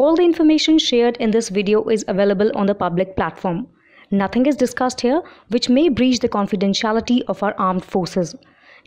All the information shared in this video is available on the public platform. Nothing is discussed here which may breach the confidentiality of our armed forces.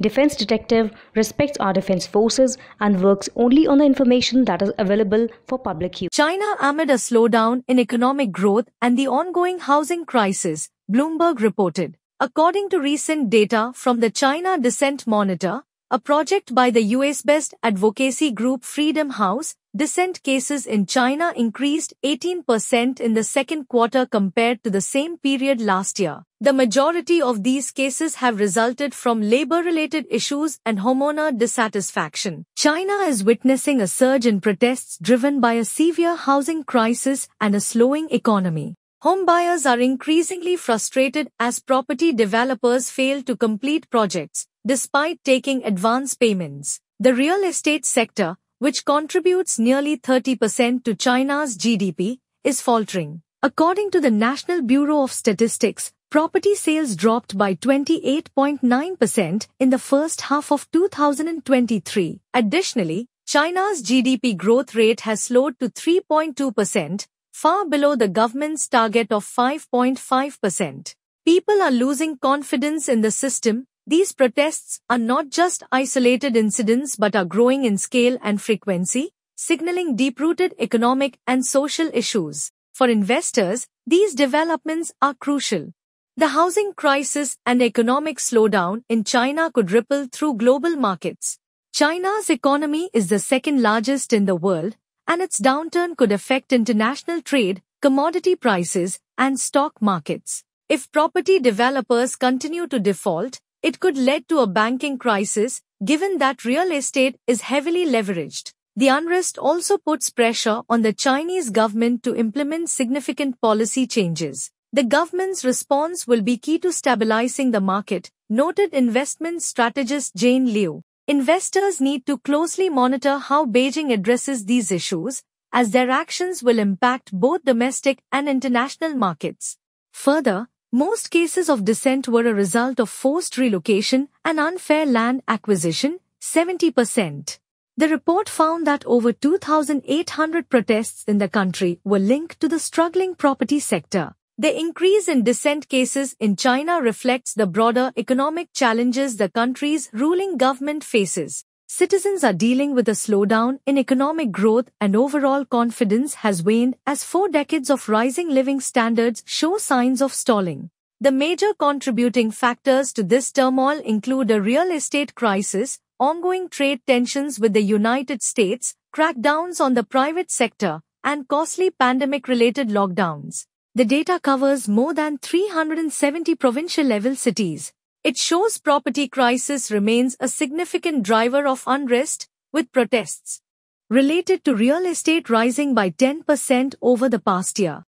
Defense Detective respects our defense forces and works only on the information that is available for public use. China amid a slowdown in economic growth and the ongoing housing crisis, Bloomberg reported. According to recent data from the China Dissent Monitor, a project by the US-based advocacy group Freedom House, dissent cases in China increased 18% in the second quarter compared to the same period last year. The majority of these cases have resulted from labor-related issues and homeowner dissatisfaction. China is witnessing a surge in protests driven by a severe housing crisis and a slowing economy. Homebuyers are increasingly frustrated as property developers fail to complete projects, despite taking advance payments. The real estate sector, which contributes nearly 30% to China's GDP, is faltering. According to the National Bureau of Statistics, property sales dropped by 28.9% in the first half of 2023. Additionally, China's GDP growth rate has slowed to 3.2%, far below the government's target of 5.5%. People are losing confidence in the system. These protests are not just isolated incidents but are growing in scale and frequency, signaling deep-rooted economic and social issues. For investors, these developments are crucial. The housing crisis and economic slowdown in China could ripple through global markets. China's economy is the second largest in the world, and its downturn could affect international trade, commodity prices, and stock markets. If property developers continue to default, it could lead to a banking crisis, given that real estate is heavily leveraged. The unrest also puts pressure on the Chinese government to implement significant policy changes. The government's response will be key to stabilizing the market, noted investment strategist Jane Liu. Investors need to closely monitor how Beijing addresses these issues, as their actions will impact both domestic and international markets. Further, most cases of dissent were a result of forced relocation and unfair land acquisition, 70%. The report found that over 2,800 protests in the country were linked to the struggling property sector. The increase in dissent cases in China reflects the broader economic challenges the country's ruling government faces. Citizens are dealing with a slowdown in economic growth and overall confidence has waned as 4 decades of rising living standards show signs of stalling. The major contributing factors to this turmoil include a real estate crisis, ongoing trade tensions with the United States, crackdowns on the private sector, and costly pandemic-related lockdowns. The data covers more than 370 provincial-level cities. It shows property crisis remains a significant driver of unrest, with protests related to real estate rising by 10% over the past year.